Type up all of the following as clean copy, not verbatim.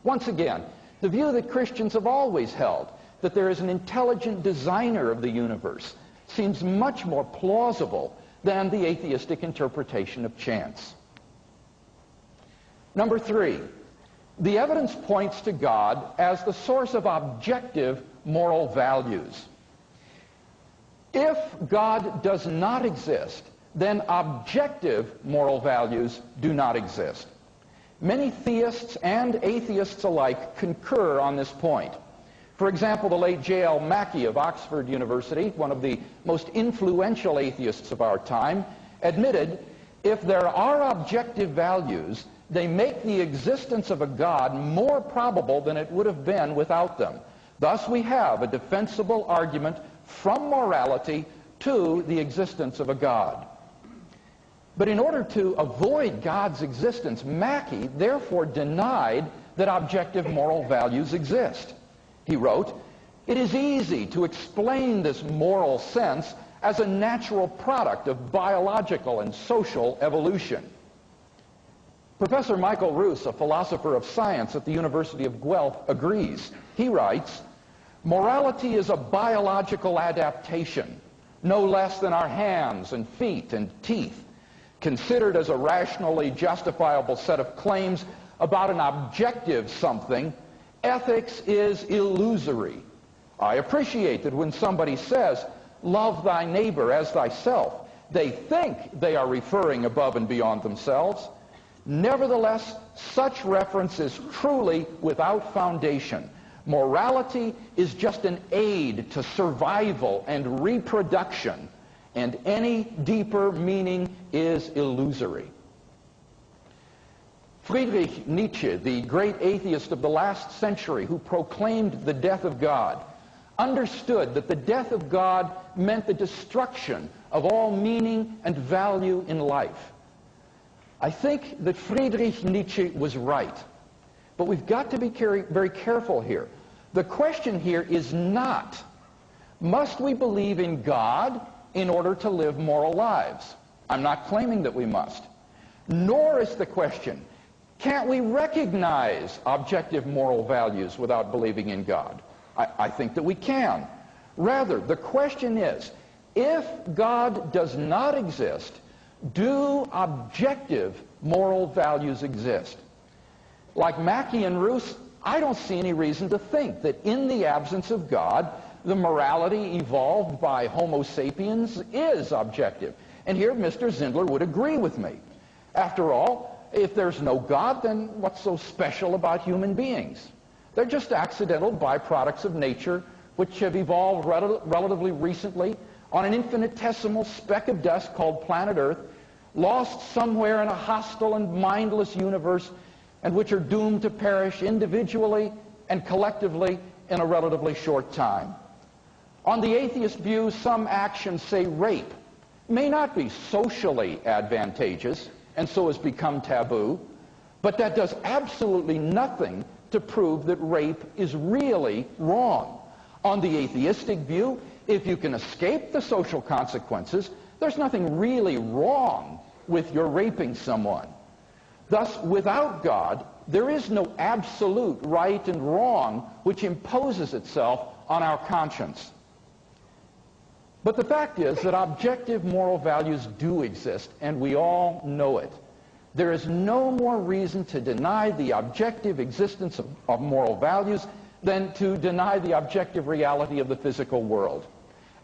Once again, the view that Christians have always held, that there is an intelligent designer of the universe, seems much more plausible than the atheistic interpretation of chance. Number 3, the evidence points to God as the source of objective moral values. If God does not exist, then objective moral values do not exist. Many theists and atheists alike concur on this point. For example, the late J.L. Mackie of Oxford University, one of the most influential atheists of our time, admitted, if there are objective values, they make the existence of a God more probable than it would have been without them. Thus we have a defensible argument from morality to the existence of a God. But in order to avoid God's existence, Mackie therefore denied that objective moral values exist. He wrote, "It is easy to explain this moral sense as a natural product of biological and social evolution." Professor Michael Roos, a philosopher of science at the University of Guelph, agrees. He writes, "Morality is a biological adaptation, no less than our hands and feet and teeth. Considered as a rationally justifiable set of claims about an objective something, ethics is illusory. I appreciate that when somebody says, 'Love thy neighbor as thyself,' they think they are referring above and beyond themselves. Nevertheless, such reference is truly without foundation. Morality is just an aid to survival and reproduction, and any deeper meaning is illusory." Friedrich Nietzsche, the great atheist of the last century who proclaimed the death of God, understood that the death of God meant the destruction of all meaning and value in life. I think that Friedrich Nietzsche was right, but we've got to be very careful here. The question here is not, must we believe in God in order to live moral lives? I'm not claiming that we must. Nor is the question, can't we recognize objective moral values without believing in God? I think that we can. Rather, the question is, if God does not exist, do objective moral values exist? Like Mackie and Roos, I don't see any reason to think that in the absence of God, the morality evolved by Homo sapiens is objective. And here Mr. Zindler would agree with me. After all, if there's no God, then what's so special about human beings? They're just accidental byproducts of nature which have evolved relatively recently on an infinitesimal speck of dust called planet Earth, lost somewhere in a hostile and mindless universe, and which are doomed to perish individually and collectively in a relatively short time. On the atheist view, some actions, say rape, may not be socially advantageous and so has become taboo, but that does absolutely nothing to prove that rape is really wrong. On the atheistic view, if you can escape the social consequences, there's nothing really wrong with your raping someone. Thus, without God, there is no absolute right and wrong which imposes itself on our conscience. But the fact is that objective moral values do exist, and we all know it. There is no more reason to deny the objective existence of moral values than to deny the objective reality of the physical world.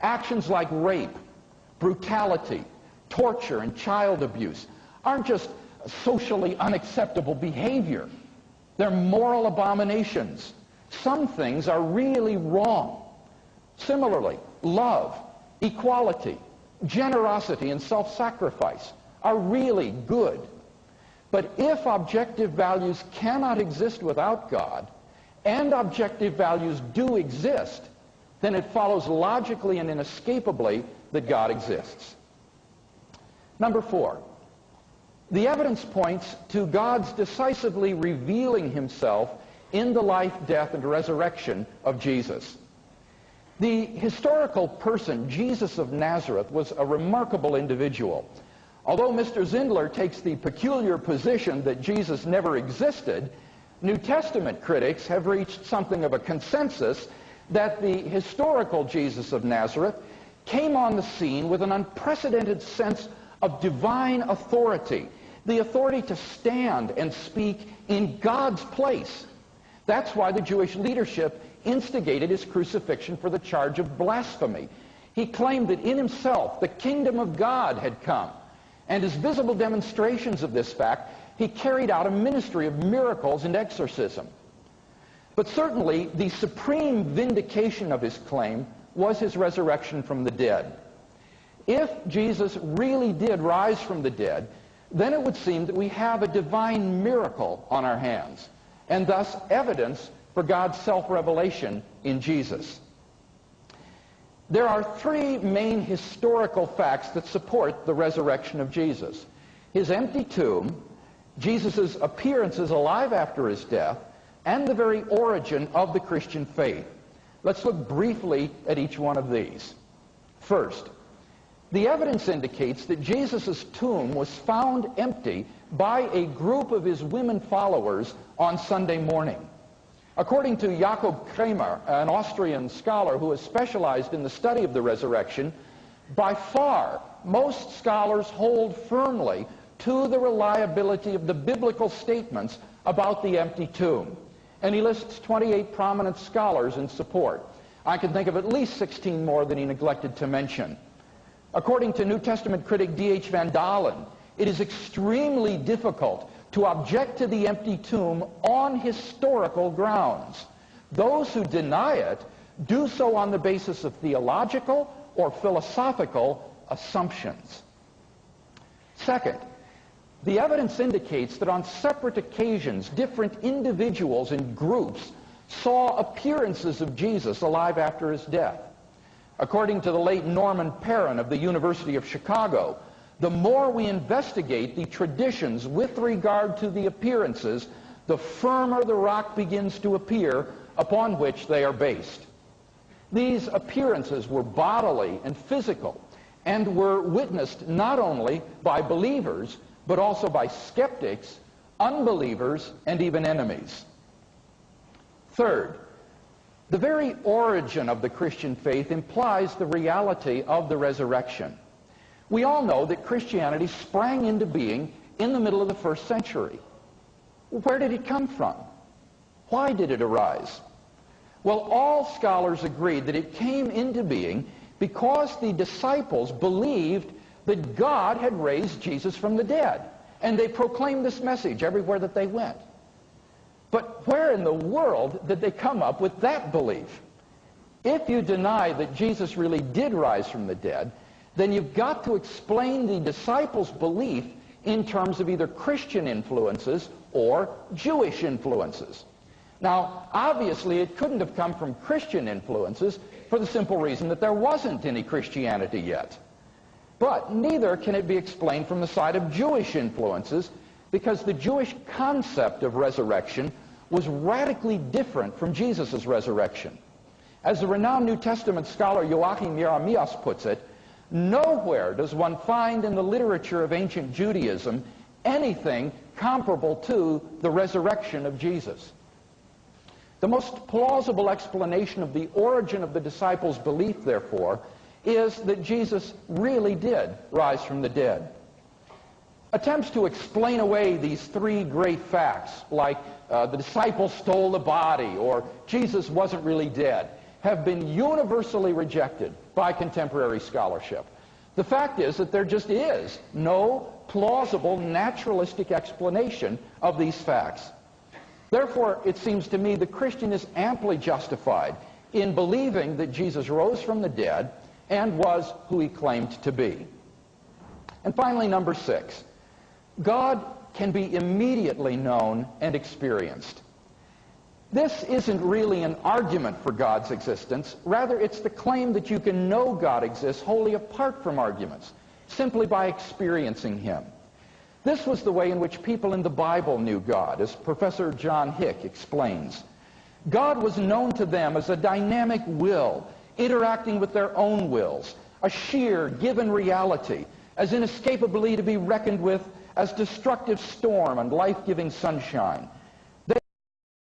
Actions like rape, brutality, torture, and child abuse aren't just socially unacceptable behavior. They're moral abominations. Some things are really wrong. Similarly, love, equality, generosity, and self-sacrifice are really good. But if objective values cannot exist without God, and objective values do exist, then it follows logically and inescapably that God exists. Number 4, the evidence points to God's decisively revealing himself in the life, death, and resurrection of Jesus. The historical person, Jesus of Nazareth, was a remarkable individual. Although Mr. Zindler takes the peculiar position that Jesus never existed, New Testament critics have reached something of a consensus that the historical Jesus of Nazareth came on the scene with an unprecedented sense of divine authority, the authority to stand and speak in God's place. That's why the Jewish leadership instigated his crucifixion for the charge of blasphemy. He claimed that in himself the kingdom of God had come, and as visible demonstrations of this fact, he carried out a ministry of miracles and exorcism. But certainly the supreme vindication of his claim was his resurrection from the dead. If Jesus really did rise from the dead, then it would seem that we have a divine miracle on our hands, and thus evidence for God's self-revelation in Jesus. There are three main historical facts that support the resurrection of Jesus: his empty tomb, Jesus' appearances alive after his death, and the very origin of the Christian faith. Let's look briefly at each one of these. First, the evidence indicates that Jesus' tomb was found empty by a group of his women followers on Sunday morning. According to Jakob Kramer, an Austrian scholar who has specialized in the study of the resurrection, by far most scholars hold firmly to the reliability of the biblical statements about the empty tomb. And he lists 28 prominent scholars in support. I can think of at least 16 more that he neglected to mention. According to New Testament critic D.H. Van Dalen, it is extremely difficult to object to the empty tomb on historical grounds. Those who deny it do so on the basis of theological or philosophical assumptions. Second, the evidence indicates that on separate occasions, different individuals and groups saw appearances of Jesus alive after his death. According to the late Norman Perrin of the University of Chicago, the more we investigate the traditions with regard to the appearances, the firmer the rock begins to appear upon which they are based. These appearances were bodily and physical, and were witnessed not only by believers, but also by skeptics, unbelievers, and even enemies. Third, the very origin of the Christian faith implies the reality of the resurrection. We all know that Christianity sprang into being in the middle of the first century. Where did it come from? Why did it arise? Well, all scholars agree that it came into being because the disciples believed that God had raised Jesus from the dead, and they proclaimed this message everywhere that they went. But where in the world did they come up with that belief? If you deny that Jesus really did rise from the dead, then you've got to explain the disciples' belief in terms of either Christian influences or Jewish influences. Now, obviously, it couldn't have come from Christian influences for the simple reason that there wasn't any Christianity yet. But neither can it be explained from the side of Jewish influences, because the Jewish concept of resurrection was radically different from Jesus' resurrection. As the renowned New Testament scholar Joachim Jeremias puts it, nowhere does one find in the literature of ancient Judaism anything comparable to the resurrection of Jesus. The most plausible explanation of the origin of the disciples' belief, therefore, is that Jesus really did rise from the dead. Attempts to explain away these three great facts, like the disciples stole the body or Jesus wasn't really dead, have been universally rejected by contemporary scholarship. The fact is that there just is no plausible naturalistic explanation of these facts. Therefore, it seems to me the Christian is amply justified in believing that Jesus rose from the dead and was who he claimed to be. And finally, number 6, God can be immediately known and experienced. This isn't really an argument for God's existence. Rather, it's the claim that you can know God exists wholly apart from arguments, simply by experiencing him. This was the way in which people in the Bible knew God, as Professor John Hick explains. God was known to them as a dynamic will, interacting with their own wills, a sheer given reality, as inescapably to be reckoned with as destructive storm and life-giving sunshine,